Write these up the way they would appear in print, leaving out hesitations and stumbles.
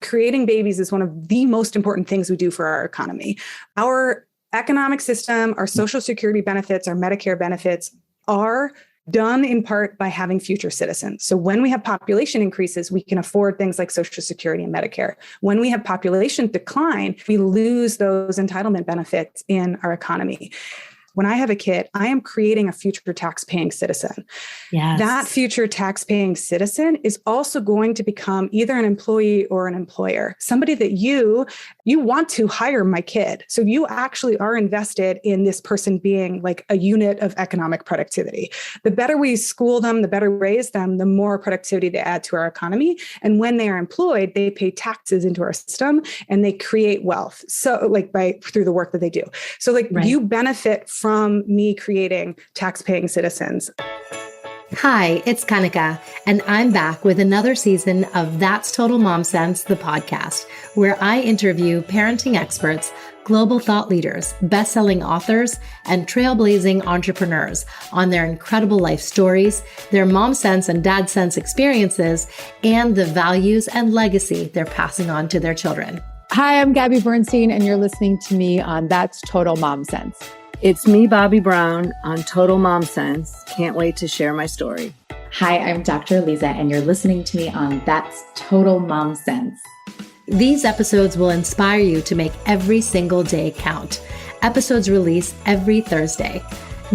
creating babies is one of the most important things we do for our economy. Our economic system, our Social Security benefits, our Medicare benefits are done in part by having future citizens. So when we have population increases, we can afford things like Social Security and Medicare. When we have population decline, we lose those entitlement benefits in our economy. When I have a kid, I am creating a future tax-paying citizen. Yes. That future tax-paying citizen is also going to become either an employee or an employer, somebody that you want to hire my kid. So you actually are invested in this person being like a unit of economic productivity. The better we school them, the better we raise them, the more productivity they add to our economy. And when they are employed, they pay taxes into our system and they create wealth. So like through the work that they do. So like you benefit from me creating tax-paying citizens. Hi, it's Kanika, and I'm back with another season of That's Total Mom Sense, the podcast, where I interview parenting experts, global thought leaders, best-selling authors, and trailblazing entrepreneurs on their incredible life stories, their mom sense and dad sense experiences, and the values and legacy they're passing on to their children. Hi, I'm Gabby Bernstein, and you're listening to me on That's Total Mom Sense. It's me, Bobby Brown, on Total Mom Sense. Can't wait to share my story. Hi, I'm Dr. Lisa, and you're listening to me on That's Total Mom Sense. These episodes will inspire you to make every single day count. Episodes release every Thursday.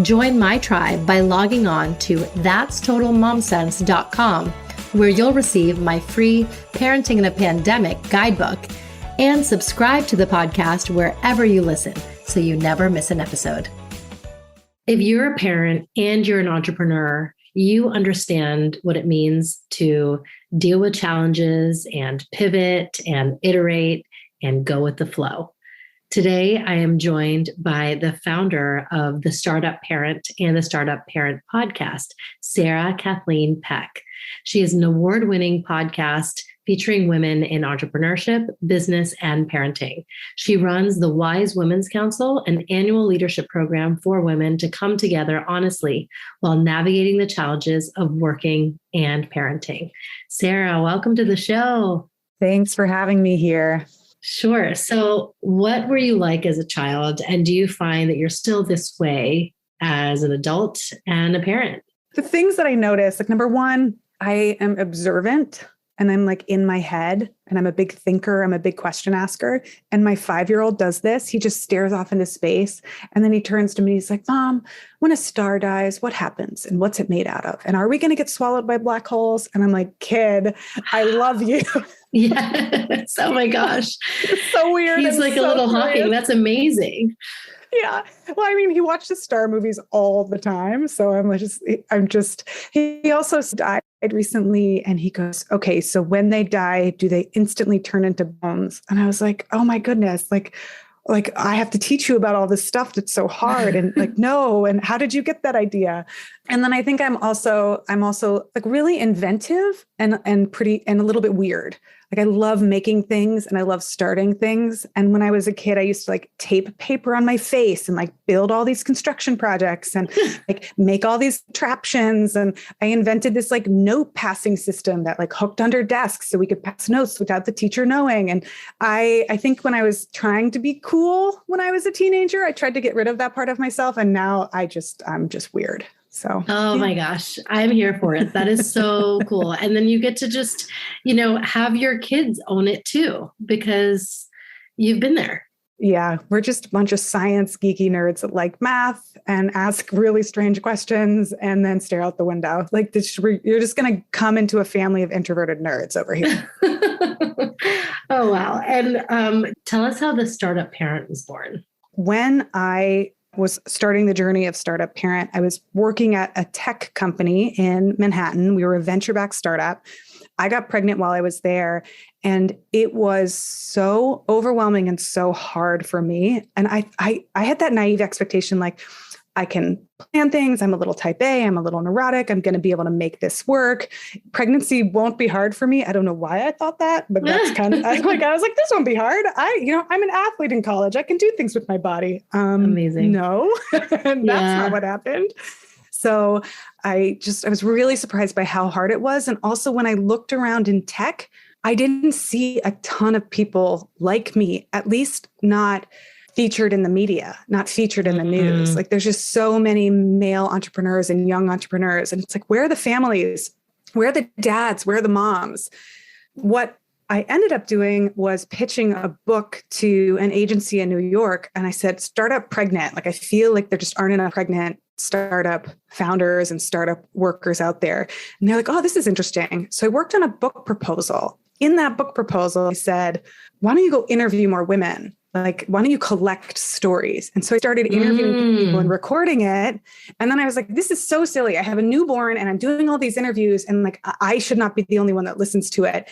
Join my tribe by logging on to thatstotalmomsense.com, where you'll receive my free Parenting in a Pandemic guidebook, and subscribe to the podcast wherever you listen, so you never miss an episode. If you're a parent and you're an entrepreneur, you understand what it means to deal with challenges and pivot and iterate and go with the flow. Today, I am joined by the founder of the Startup Parent and the Startup Parent podcast, Sarah Kathleen Peck. She is an award-winning podcast featuring women in entrepreneurship, business, and parenting. She runs the Wise Women's Council, an annual leadership program for women to come together honestly while navigating the challenges of working and parenting. Sarah, welcome to the show. Thanks for having me here. Sure. So what were you like as a child? And do you find that you're still this way as an adult and a parent? The things that I noticed, like number one, I am observant. And I'm like in my head and I'm a big thinker. I'm a big question asker. And my 5-year-old does this. He just stares off into space. And then he turns to me. He's like, Mom, when a star dies, what happens? And what's it made out of? And are we going to get swallowed by black holes? And I'm like, kid, I love you. Yes. Oh my gosh. It's so weird. He's like a little Hawking. That's amazing. Yeah. Well, I mean, he watches star movies all the time. So he also died recently and he goes, okay, so when they die, do they instantly turn into bones? And I was like, oh my goodness, like I have to teach you about all this stuff that's so hard. And like, no. And how did you get that idea? And then I think I'm also like really inventive and a little bit weird. Like I love making things and I love starting things. And when I was a kid, I used to like tape paper on my face and like build all these construction projects and like make all these contraptions. And I invented this like note passing system that like hooked under desks so we could pass notes without the teacher knowing. And I think when I was trying to be cool when I was a teenager, I tried to get rid of that part of myself. And now I'm just weird. So, my gosh, I'm here for it. That is so cool. And then you get to just, have your kids own it too, because you've been there. Yeah. We're just a bunch of science geeky nerds that like math and ask really strange questions and then stare out the window. Like you're just going to come into a family of introverted nerds over here. Oh, wow. And tell us how the Startup Parent was born. When I was starting the journey of Startup Parent, I was working at a tech company in Manhattan. We were a venture-backed startup. I got pregnant while I was there, and it was so overwhelming and so hard for me. And I had that naive expectation, like, I can plan things. I'm a little type A. I'm a little neurotic. I'm going to be able to make this work. Pregnancy won't be hard for me. I don't know why I thought that, but that's kind of I was like, this won't be hard. I'm an athlete in college. I can do things with my body. Amazing. No, that's not what happened. So I was really surprised by how hard it was. And also when I looked around in tech, I didn't see a ton of people like me, at least not featured in the media, not featured in the news. Like there's just so many male entrepreneurs and young entrepreneurs. And it's like, where are the families? Where are the dads? Where are the moms? What I ended up doing was pitching a book to an agency in New York. And I said, startup pregnant. Like, I feel like there just aren't enough pregnant startup founders and startup workers out there. And they're like, oh, this is interesting. So I worked on a book proposal. In that book proposal, I said, why don't you go interview more women? Like, why don't you collect stories? And so I started interviewing people and recording it. And then I was like, this is so silly. I have a newborn and I'm doing all these interviews and like, I should not be the only one that listens to it.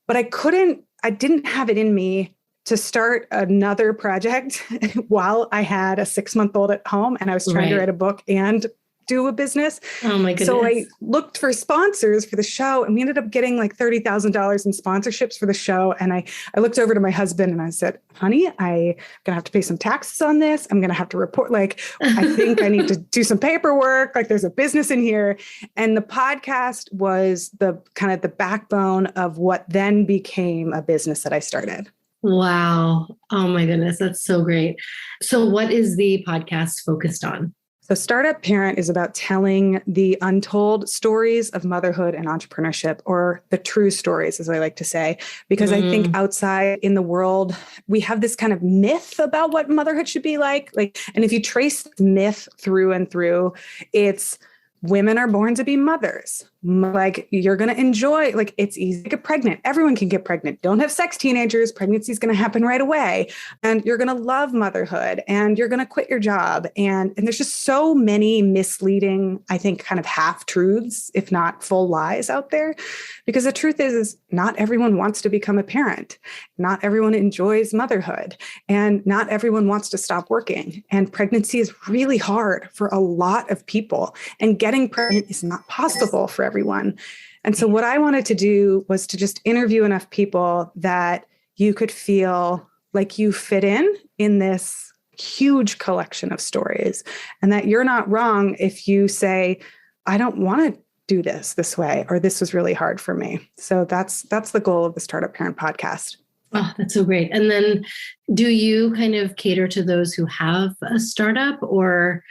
But I didn't have it in me to start another project while I had a 6-month-old at home and I was trying to write a book and do a business. Oh my goodness. So I looked for sponsors for the show and we ended up getting like $30,000 in sponsorships for the show. And I looked over to my husband and I said, honey, I'm going to have to pay some taxes on this. I'm going to have to report, like, I think I need to do some paperwork. Like there's a business in here. And the podcast was the kind of the backbone of what then became a business that I started. Wow. Oh my goodness. That's so great. So what is the podcast focused on? So Startup Parent is about telling the untold stories of motherhood and entrepreneurship, or the true stories, as I like to say, because I think outside in the world, we have this kind of myth about what motherhood should be like. And if you trace the myth through and through, it's women are born to be mothers. Like you're going to enjoy, like it's easy to get pregnant. Everyone can get pregnant. Don't have sex teenagers. Pregnancy is going to happen right away. And you're going to love motherhood and you're going to quit your job. And there's just so many misleading, I think, kind of half truths, if not full lies out there. Because the truth is not everyone wants to become a parent. Not everyone enjoys motherhood. And not everyone wants to stop working. And pregnancy is really hard for a lot of people. And getting pregnant is not possible for everyone. And so what I wanted to do was to just interview enough people that you could feel like you fit in this huge collection of stories, and that you're not wrong if you say, I don't want to do this way, or this was really hard for me. So that's the goal of the Startup Parent podcast. Oh, that's so great. And then do you kind of cater to those who have a startup, or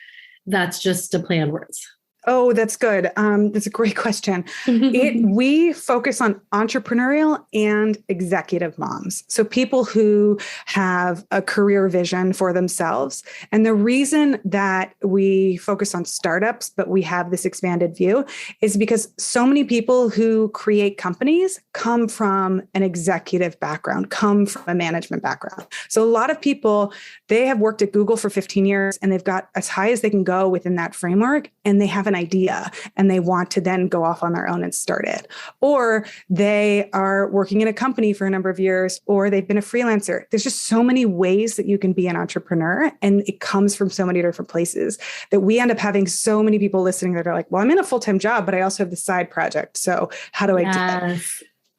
that's just a play on words? Oh, that's good. That's a great question. We focus on entrepreneurial and executive moms. So people who have a career vision for themselves. And the reason that we focus on startups, but we have this expanded view, is because so many people who create companies come from an executive background, come from a management background. So a lot of people, they have worked at Google for 15 years and they've got as high as they can go within that framework, and they have an idea and they want to then go off on their own and start it. Or they are working in a company for a number of years, or they've been a freelancer. There's just so many ways that you can be an entrepreneur, and it comes from so many different places that we end up having so many people listening that are like, well, I'm in a full-time job, but I also have the side project. So how do I do that?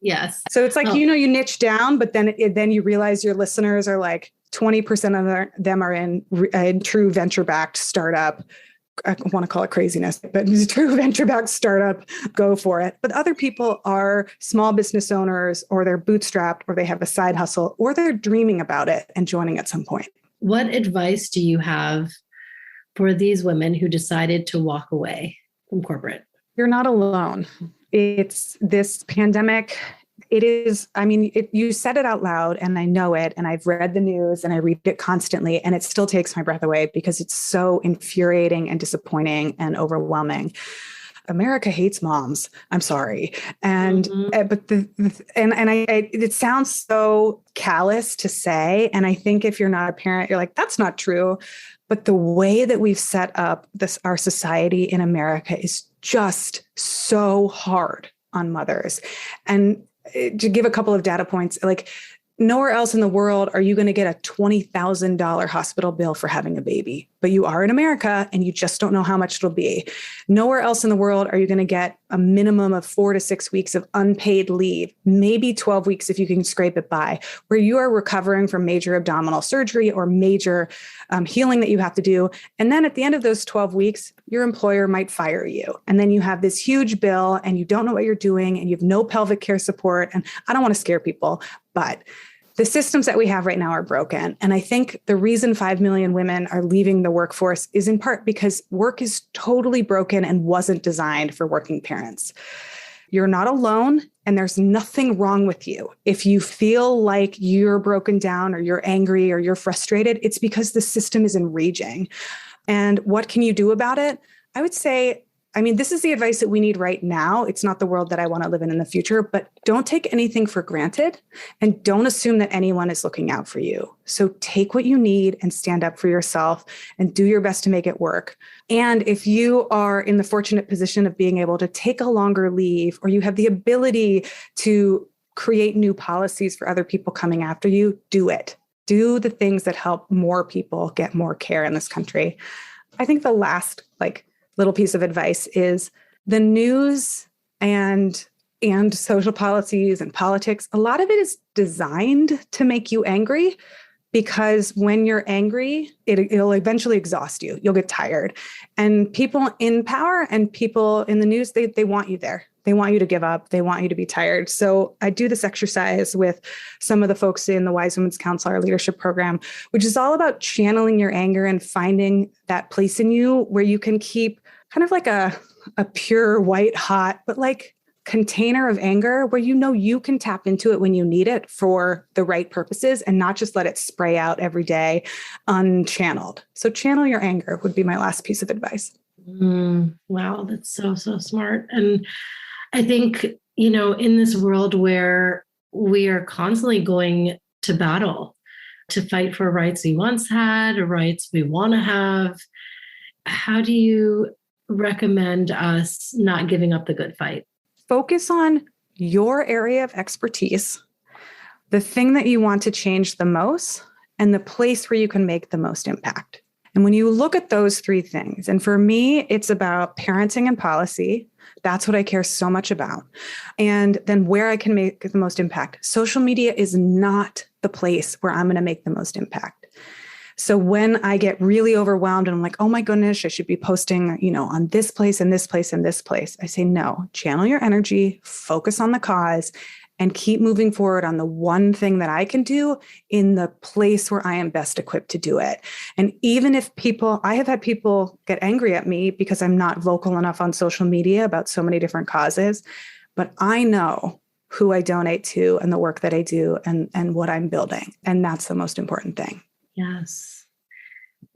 Yes. So it's like, you niche down, but then you realize your listeners are like 20% of them are in a true venture-backed startup. I want to call it craziness, but it's a true venture-backed startup, go for it. But other people are small business owners, or they're bootstrapped, or they have a side hustle, or they're dreaming about it and joining at some point. What advice do you have for these women who decided to walk away from corporate? You're not alone. It's this pandemic. It is, you said it out loud, and I know it, and I've read the news and I read it constantly, and it still takes my breath away because it's so infuriating and disappointing and overwhelming. America hates moms. I'm sorry. And, but it sounds so callous to say. And I think if you're not a parent, you're like, that's not true. But the way that we've set up our society in America is just so hard on mothers. And to give a couple of data points, like Nowhere else in the world are you going to get a $20,000 hospital bill for having a baby, but you are in America and you just don't know how much it'll be. Nowhere else in the world are you going to get a minimum of 4 to 6 weeks of unpaid leave, maybe 12 weeks if you can scrape it by, where you are recovering from major abdominal surgery or major healing that you have to do. And then at the end of those 12 weeks, your employer might fire you. And then you have this huge bill and you don't know what you're doing and you have no pelvic care support. And I don't want to scare people, but the systems that we have right now are broken. And I think the reason 5 million women are leaving the workforce is in part because work is totally broken and wasn't designed for working parents. You're not alone and there's nothing wrong with you. If you feel like you're broken down or you're angry or you're frustrated, it's because the system is enraging. And what can you do about it? I would say, this is the advice that we need right now. It's not the world that I want to live in the future, but don't take anything for granted and don't assume that anyone is looking out for you. So take what you need and stand up for yourself and do your best to make it work. And if you are in the fortunate position of being able to take a longer leave, or you have the ability to create new policies for other people coming after you, do it. Do the things that help more people get more care in this country. I think the last little piece of advice is the news and social policies and politics. A lot of it is designed to make you angry, because when you're angry, it'll eventually exhaust you. You'll get tired. And people in power and people in the news, they want you there. They want you to give up. They want you to be tired. So I do this exercise with some of the folks in the Wise Women's Council, our leadership program, which is all about channeling your anger and finding that place in you where you can keep kind of like a pure white hot, but container of anger where you can tap into it when you need it for the right purposes and not just let it spray out every day unchanneled. So channel your anger would be my last piece of advice. Wow, that's so smart. And I think, in this world where we are constantly going to battle to fight for rights we once had, or rights we want to have, how do you recommend us not giving up the good fight? Focus on your area of expertise, the thing that you want to change the most, and the place where you can make the most impact. And when you look at those three things, and for me, it's about parenting and policy. That's what I care so much about. And then where I can make the most impact. Social media is not the place where I'm going to make the most impact. So when I get really overwhelmed and I'm like, oh my goodness, I should be posting, on this place and this place and this place, I say, no, channel your energy, focus on the cause, and keep moving forward on the one thing that I can do in the place where I am best equipped to do it. And even if I have had people get angry at me because I'm not vocal enough on social media about so many different causes, but I know who I donate to and the work that I do and what I'm building. And that's the most important thing. Yes.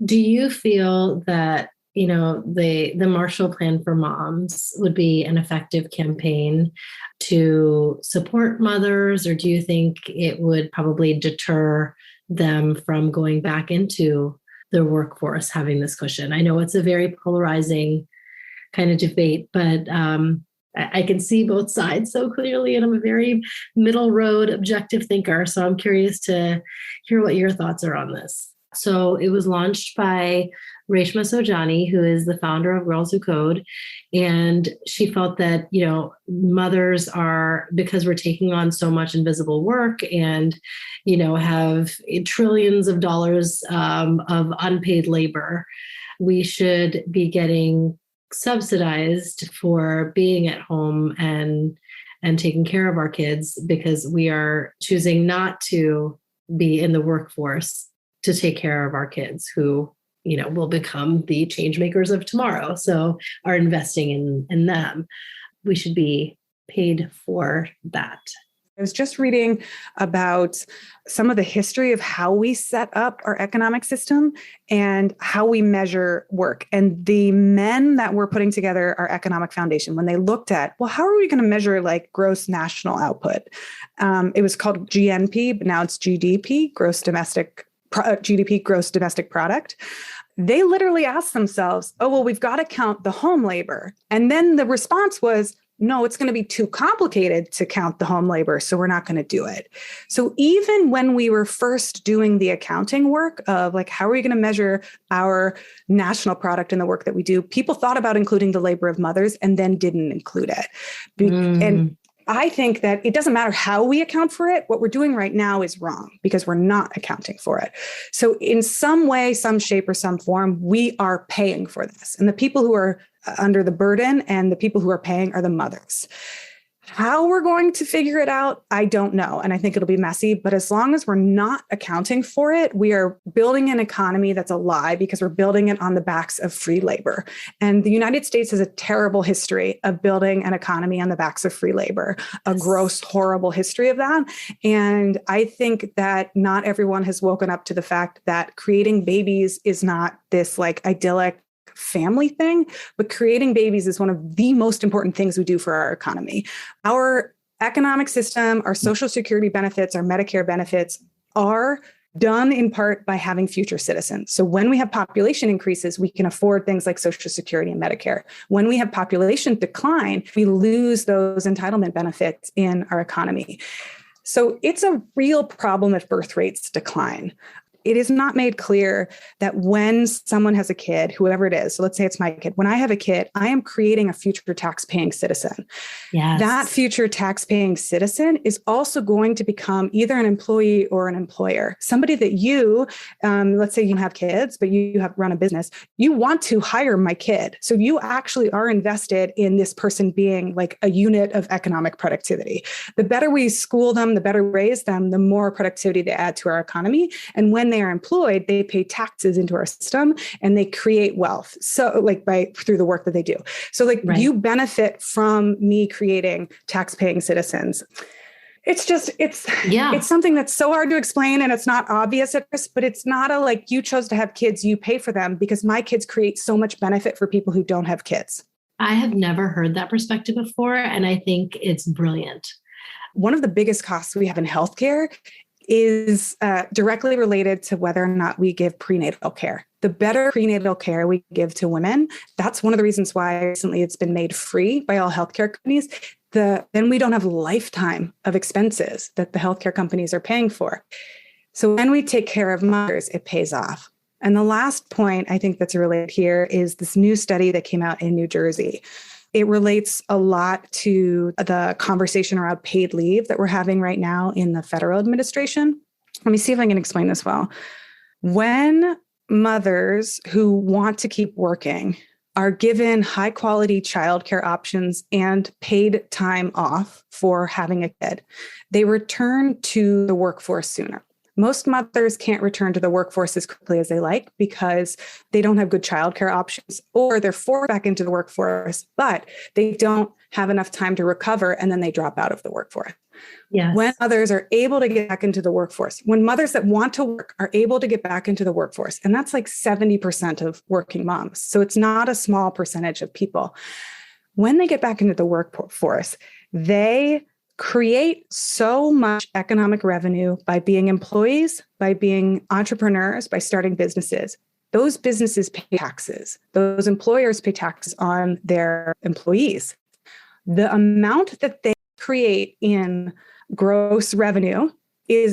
Do you feel that, the Marshall Plan for Moms would be an effective campaign to support mothers, or do you think it would probably deter them from going back into the workforce, having this cushion? I know it's a very polarizing kind of debate, but I can see both sides so clearly, and I'm a very middle road objective thinker. So I'm curious to hear what your thoughts are on this. So it was launched by Reshma Sojani, who is the founder of Girls Who Code. And she felt that, mothers are, because we're taking on so much invisible work and, have trillions of dollars of unpaid labor, we should be getting subsidized for being at home and taking care of our kids, because we are choosing not to be in the workforce to take care of our kids who, will become the change makers of tomorrow. So are investing in them. We should be paid for that. I was just reading about some of the history of how we set up our economic system and how we measure work. And the men that were putting together our economic foundation, when they looked at, well, how are we going to measure gross national output? It was called GNP, but now it's GDP, GDP, gross domestic product. They literally asked themselves, oh, well, we've got to count the home labor. And then the response was, no, it's going to be too complicated to count the home labor, so we're not going to do it. So even when we were first doing the accounting work of like, how are we going to measure our national product in the work that we do, people thought about including the labor of mothers and then didn't include it. And I think that it doesn't matter how we account for it. What we're doing right now is wrong because we're not accounting for it. So in some way, some shape, or some form, we are paying for this. And the people who are under the burden and the people who are paying are the mothers. How we're going to figure it out, I don't know. And I think it'll be messy. But as long as we're not accounting for it, we are building an economy that's a lie because we're building it on the backs of free labor. And the United States has a terrible history of building an economy on the backs of free labor, a gross, horrible history of that. And I think that not everyone has woken up to the fact that creating babies is not this like idyllic family thing, but creating babies is one of the most important things we do for our economy. Our economic system, our Social Security benefits, our Medicare benefits are done in part by having future citizens. So when we have population increases, we can afford things like Social Security and Medicare. When we have population decline, we lose those entitlement benefits in our economy. So it's a real problem if birth rates decline. It is not made clear that when someone has a kid, whoever it is, so let's say it's my kid, when I have a kid, I am creating a future tax-paying citizen. Yes. That future tax-paying citizen is also going to become either an employee or an employer. Somebody that you, let's say you have kids, but you have run a business, you want to hire my kid. So you actually are invested in this person being like a unit of economic productivity. The better we school them, the better we raise them, the more productivity they add to our economy. And when they are employed, they pay taxes into our system and they create wealth. So like through the work that they do. So like you benefit from me creating tax-paying citizens. It's something that's so hard to explain and it's not obvious at first, but it's not a like you chose to have kids, you pay for them because my kids create so much benefit for people who don't have kids. I have never heard that perspective before, and I think it's brilliant. One of the biggest costs we have in healthcare is directly related to whether or not we give prenatal care. The better prenatal care we give to women, that's one of the reasons why recently it's been made free by all healthcare companies. Then we don't have a lifetime of expenses that the healthcare companies are paying for. So when we take care of mothers, it pays off. And the last point I think that's related here is this new study that came out in New Jersey. It relates a lot to the conversation around paid leave that we're having right now in the federal administration. Let me see if I can explain this well. When mothers who want to keep working are given high quality childcare options and paid time off for having a kid, they return to the workforce sooner. Most mothers can't return to the workforce as quickly as they like because they don't have good childcare options, or they're forced back into the workforce, but they don't have enough time to recover and then they drop out of the workforce. Yes. When others are able to get back into the workforce, when mothers that want to work are able to get back into the workforce, and that's like 70% of working moms. So it's not a small percentage of people. When they get back into the workforce, they create so much economic revenue by being employees, by being entrepreneurs, by starting businesses. Those businesses pay taxes. Those employers pay taxes on their employees. The amount that they create in gross revenue is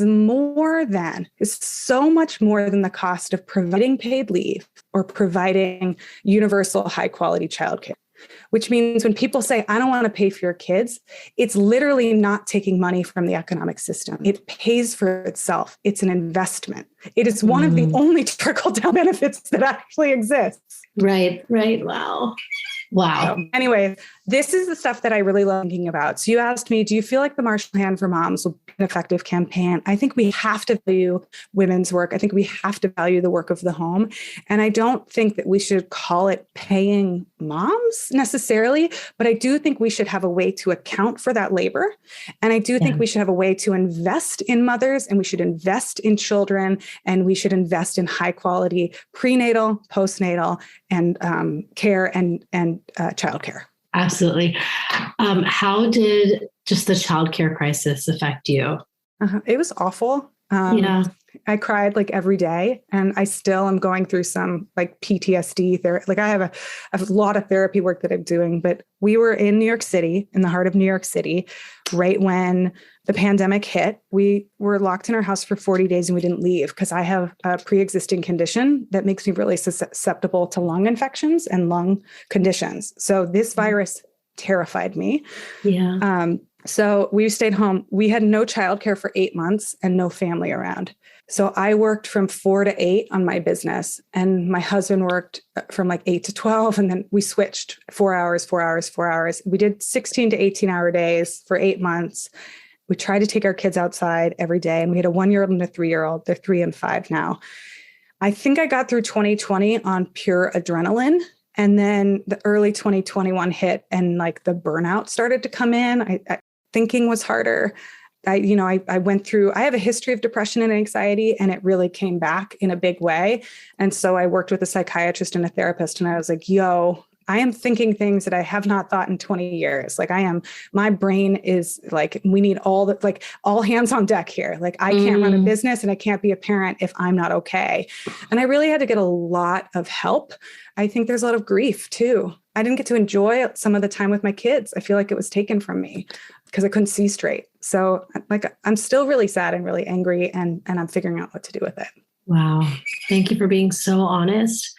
so much more than the cost of providing paid leave or providing universal high quality childcare. Which means when people say, I don't want to pay for your kids, it's literally not taking money from the economic system. It pays for itself. It's an investment. It is one of the only trickle-down benefits that actually exists. Right. Wow. So anyway, this is the stuff that I really love thinking about. So you asked me, do you feel like the Marshall Hand for Moms will be an effective campaign? I think we have to value women's work. I think we have to value the work of the home. And I don't think that we should call it paying moms necessarily, but I do think we should have a way to account for that labor. And I do think we should have a way to invest in mothers, and we should invest in children, and we should invest in high quality prenatal, postnatal, and care and childcare. Absolutely. How did just the childcare crisis affect you? It was awful. I cried like every day, and I still am going through some like PTSD therapy. Like I have a lot of therapy work that I'm doing, but we were in New York City, in the heart of New York City, right when the pandemic hit. We were locked in our house for 40 days and we didn't leave because I have a pre-existing condition that makes me really susceptible to lung infections and lung conditions. So this virus terrified me. Yeah. So we stayed home. We had no childcare for 8 months and no family around. So I worked from 4 to 8 on my business, and my husband worked from like 8 to 12. And then we switched 4 hours, 4 hours, 4 hours. We did 16 to 18-hour days for 8 months. We tried to take our kids outside every day, and we had a 1-year-old and a 3-year-old. They're 3 and 5 now. I think I got through 2020 on pure adrenaline. And then the early 2021 hit, and like the burnout started to come in. Thinking was harder. I went through, I have a history of depression and anxiety, and it really came back in a big way. And so I worked with a psychiatrist and a therapist, and I was like, I am thinking things that I have not thought in 20 years. Like my brain is like, we need all hands on deck here. Like I can't run a business and I can't be a parent if I'm not okay. And I really had to get a lot of help. I think there's a lot of grief too. I didn't get to enjoy some of the time with my kids. I feel like it was taken from me because I couldn't see straight. So like, I'm still really sad and really angry, and I'm figuring out what to do with it. Wow. Thank you for being so honest.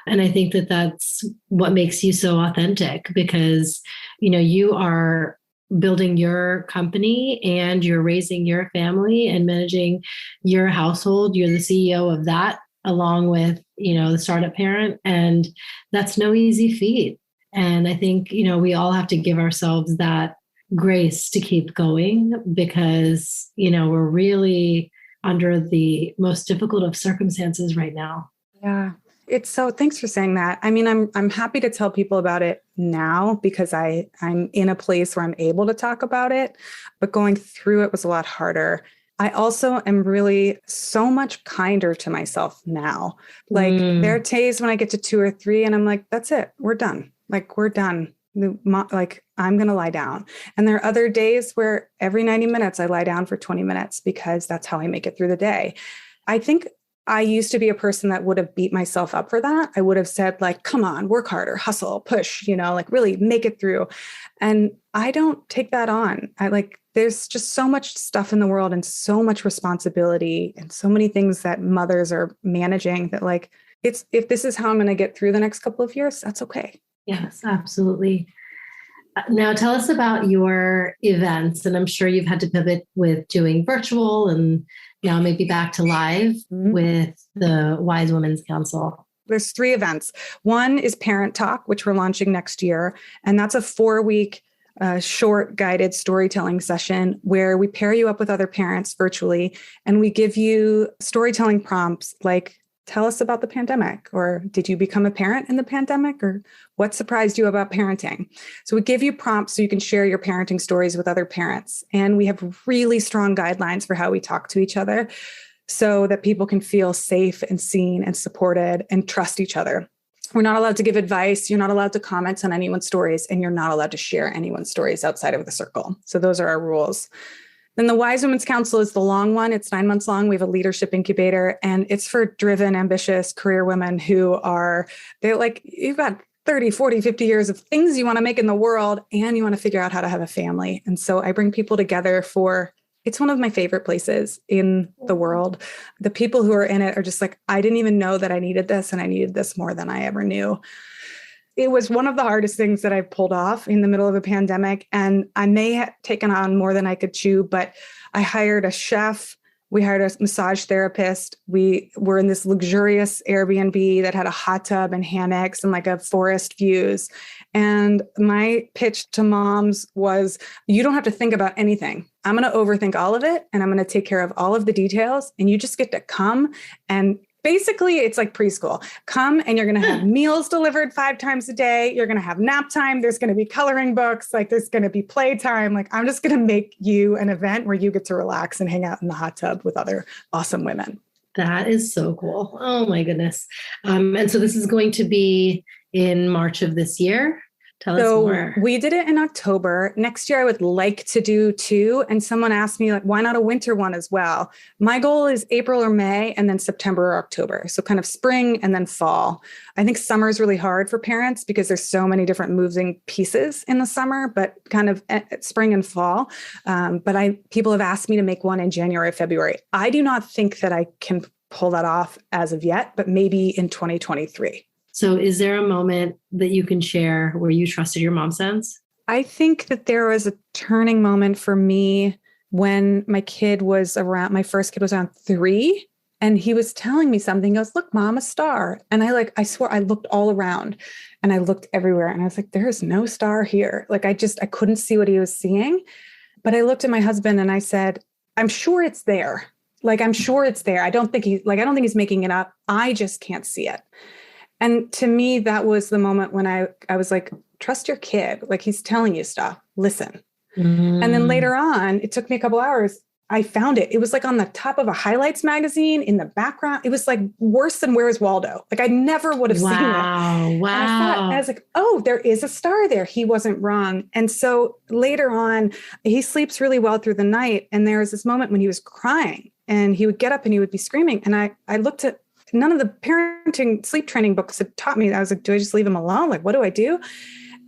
And I think that that's what makes you so authentic, because, you are building your company and you're raising your family and managing your household. You're the CEO of that, along with, the startup parent. And that's no easy feat. And I think, we all have to give ourselves that grace to keep going, because, we're really under the most difficult of circumstances right now. Yeah. Thanks for saying that. I mean, I'm happy to tell people about it now because I'm in a place where I'm able to talk about it, but going through it was a lot harder. I also am really so much kinder to myself now. Like there are days when I get to 2 or 3 and I'm like, that's it. We're done. Like we're done. Like I'm going to lie down. And there are other days where every 90 minutes I lie down for 20 minutes because that's how I make it through the day. I think I used to be a person that would have beat myself up for that. I would have said like, come on, work harder, hustle, push, like really make it through. And I don't take that on. There's just so much stuff in the world and so much responsibility and so many things that mothers are managing that like, if this is how I'm going to get through the next couple of years, that's okay. Yes, absolutely. Now tell us about your events. And I'm sure you've had to pivot with doing virtual and now maybe back to live with the Wise Women's Council. There's 3 events. One is Parent Talk, which we're launching next year. And that's a 4-week short guided storytelling session where we pair you up with other parents virtually. And we give you storytelling prompts like, tell us about the pandemic, or did you become a parent in the pandemic, or what surprised you about parenting? So we give you prompts so you can share your parenting stories with other parents. And we have really strong guidelines for how we talk to each other so that people can feel safe and seen and supported and trust each other. We're not allowed to give advice. You're not allowed to comment on anyone's stories, and you're not allowed to share anyone's stories outside of the circle. So those are our rules. Then the Wise Women's Council is the long one. It's 9 months long. We have a leadership incubator, and it's for driven, ambitious career women they're like, you've got 30, 40, 50 years of things you want to make in the world, and you want to figure out how to have a family. And so I bring people together it's one of my favorite places in the world. The people who are in it are just like, I didn't even know that I needed this, and I needed this more than I ever knew. It was one of the hardest things that I've pulled off in the middle of a pandemic. And I may have taken on more than I could chew, but I hired a chef. We hired a massage therapist. We were in this luxurious Airbnb that had a hot tub and hammocks and like a forest views. And my pitch to moms was, you don't have to think about anything. I'm going to overthink all of it, and I'm going to take care of all of the details. And you just get to come, and basically, it's like preschool. Come and you're going to have meals delivered 5 times a day. You're going to have nap time. There's going to be coloring books. Like there's going to be playtime. Like I'm just going to make you an event where you get to relax and hang out in the hot tub with other awesome women. That is so cool. Oh my goodness. And so this is going to be in March of this year. Tell us more. We did it in October. Next year, I would like to do 2. And someone asked me, like, why not a winter one as well? My goal is April or May, and then September or October. So kind of spring and then fall. I think summer is really hard for parents because there's so many different moving pieces in the summer, but kind of spring and fall. But people have asked me to make one in January, February. I do not think that I can pull that off as of yet, but maybe in 2023. So is there a moment that you can share where you trusted your mom sense? I think that there was a turning moment for me when my first kid was around 3, and he was telling me something. He goes, look, Mom, a star. And I swore I looked all around and I looked everywhere and I was like, there is no star here. Like, I couldn't see what he was seeing. But I looked at my husband and I said, I'm sure it's there. Like, I'm sure it's there. I don't think he's making it up. I just can't see it. And to me, that was the moment when I was like, trust your kid. Like, he's telling you stuff. Listen. And then later on, it took me a couple hours. I found it. It was like on the top of a highlights magazine in the background. It was like worse than Where's Waldo. Like, I never would have seen it. Wow. And I was like, oh, there is a star there. He wasn't wrong. And so later on, he sleeps really well through the night. And there was this moment when he was crying and he would get up and he would be screaming. And I looked at, none of the parenting sleep training books had taught me. I was like, do I just leave him alone? Like, what do I do?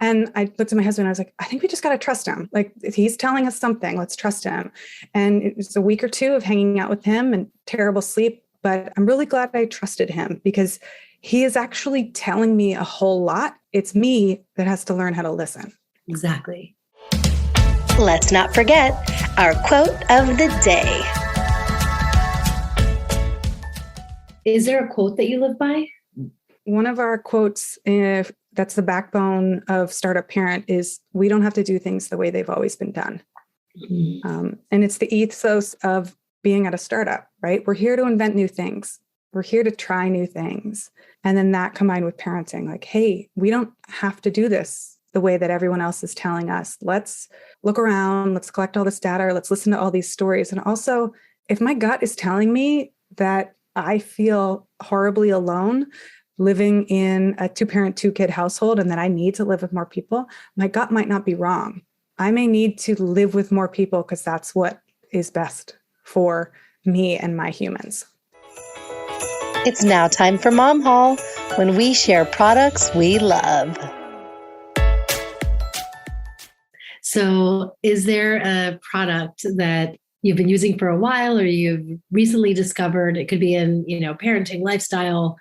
And I looked at my husband and I was like, I think we just got to trust him. Like, if he's telling us something, let's trust him. And it was a week or 2 of hanging out with him and terrible sleep. But I'm really glad I trusted him because he is actually telling me a whole lot. It's me that has to learn how to listen. Exactly. Let's not forget our quote of the day. Is there a quote that you live by? One of our quotes, that's the backbone of Startup Parent, is we don't have to do things the way they've always been done. And it's the ethos of being at a startup, right? We're here to invent new things. We're here to try new things. And then that combined with parenting, like, hey, we don't have to do this the way that everyone else is telling us. Let's look around, let's collect all this data, let's listen to all these stories. And also, if my gut is telling me that I feel horribly alone living in a 2-parent, 2-kid household and that I need to live with more people, my gut might not be wrong. I may need to live with more people because that's what is best for me and my humans. It's now time for Mom Haul, when we share products we love. So is there a product that you've been using for a while or you've recently discovered? It could be in, parenting, lifestyle,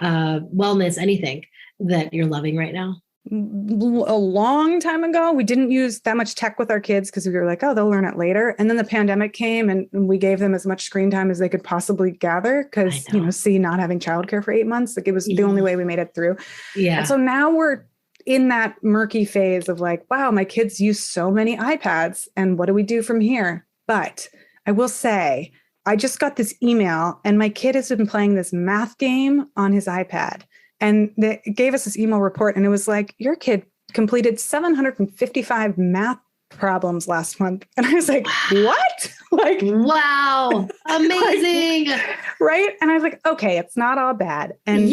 wellness, anything that you're loving right now. A long time ago, we didn't use that much tech with our kids because we were like, oh, they'll learn it later. And then the pandemic came and we gave them as much screen time as they could possibly gather because, not having childcare for 8 months, like, it was the only way we made it through. Yeah. And so now we're in that murky phase of like, wow, my kids use so many iPads and what do we do from here? But I will say, I just got this email and my kid has been playing this math game on his iPad. And they gave us this email report and it was like, your kid completed 755 math problems last month. And I was like, what? Like, wow, amazing. Right. And I was like, okay, it's not all bad. And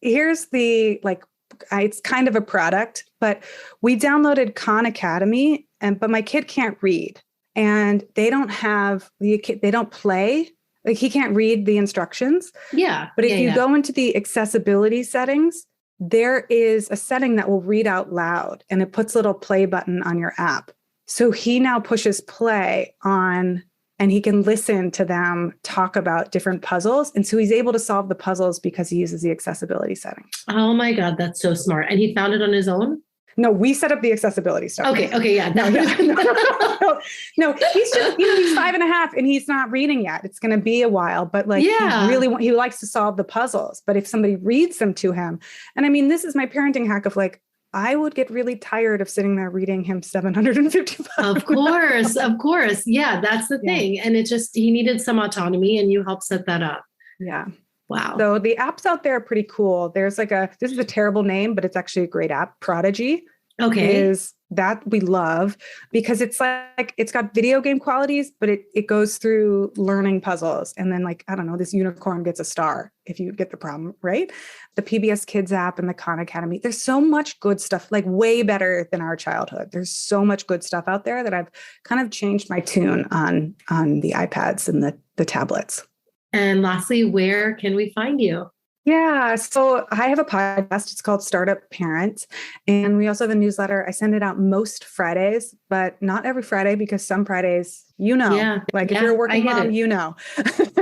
here's the, like, it's kind of a product, but we downloaded Khan Academy but my kid can't read. And they don't play, like, he can't read the instructions. Yeah. But if you go into the accessibility settings, there is a setting that will read out loud and it puts a little play button on your app. So he now pushes play on and he can listen to them talk about different puzzles. And so he's able to solve the puzzles because he uses the accessibility setting. Oh my God, that's so smart. And he found it on his own? No, we set up the accessibility stuff. Okay, yeah. No, he's just, he's 5.5 and he's not reading yet. It's going to be a while, but like, he likes to solve the puzzles. But if somebody reads them to him, and I mean, this is my parenting hack of like, I would get really tired of sitting there reading him 755. Of course. Yeah, that's the thing. And it just, he needed some autonomy and you helped set that up. Yeah. Wow. So the apps out there are pretty cool. There's like this is a terrible name, but it's actually a great app, Prodigy. Okay. is that we love because it's like it's got video game qualities, but it goes through learning puzzles. And then like, I don't know, this unicorn gets a star if you get the problem, right? The PBS Kids app and the Khan Academy. There's so much good stuff, like way better than our childhood. There's so much good stuff out there that I've kind of changed my tune on the iPads and the tablets. And lastly, where can we find you? Yeah. So I have a podcast. It's called Startup Parent. And we also have a newsletter. I send it out most Fridays, but not every Friday because some Fridays, if you're a working mom,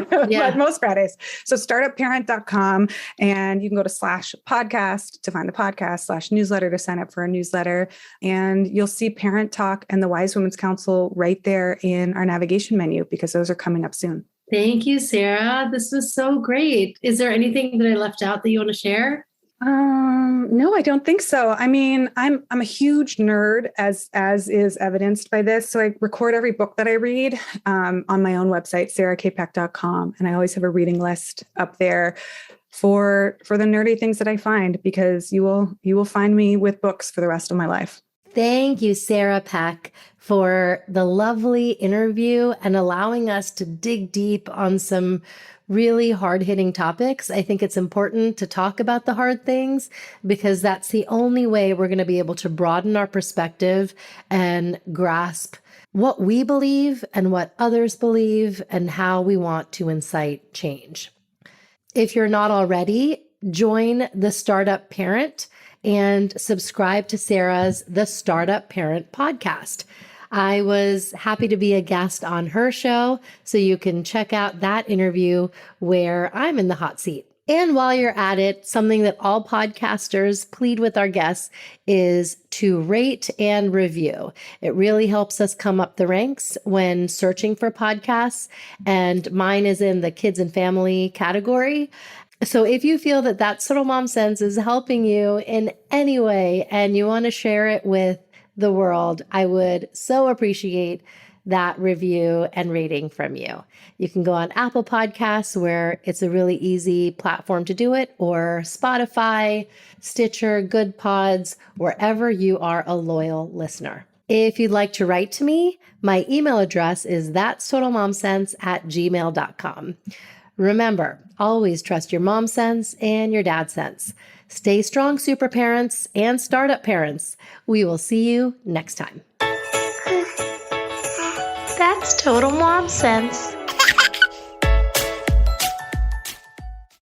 but most Fridays. So startupparent.com, and you can go to /podcast to find the podcast, /newsletter to sign up for a newsletter. And you'll see Parent Talk and the Wise Women's Council right there in our navigation menu because those are coming up soon. Thank you, Sarah. This was so great. Is there anything that I left out that you want to share? No, I don't think so. I mean, I'm a huge nerd, as is evidenced by this. So I record every book that I read on my own website, sarahkpeck.com, and I always have a reading list up there for the nerdy things that I find, because you will find me with books for the rest of my life. Thank you, Sarah Peck, for the lovely interview and allowing us to dig deep on some really hard-hitting topics. I think it's important to talk about the hard things because that's the only way we're going to be able to broaden our perspective and grasp what we believe and what others believe and how we want to incite change. If you're not already, join the Startup Parent and subscribe to Sarah's The Startup Parent podcast. I was happy to be a guest on her show, so you can check out that interview where I'm in the hot seat. And while you're at it, something that all podcasters plead with our guests is to rate and review. It really helps us come up the ranks when searching for podcasts, and mine is in the kids and family category. So if you feel that That's Total Mom Sense is helping you in any way and you want to share it with the world, I would so appreciate that review and rating from you. You can go on Apple Podcasts, where it's a really easy platform to do it, or Spotify, Stitcher, Good Pods, wherever you are a loyal listener. If you'd like to write to me, my email address is thatstotalmomsense@gmail.com. Remember, always trust your mom sense and your dad sense. Stay strong, super parents and startup parents. We will see you next time. That's Total Mom Sense.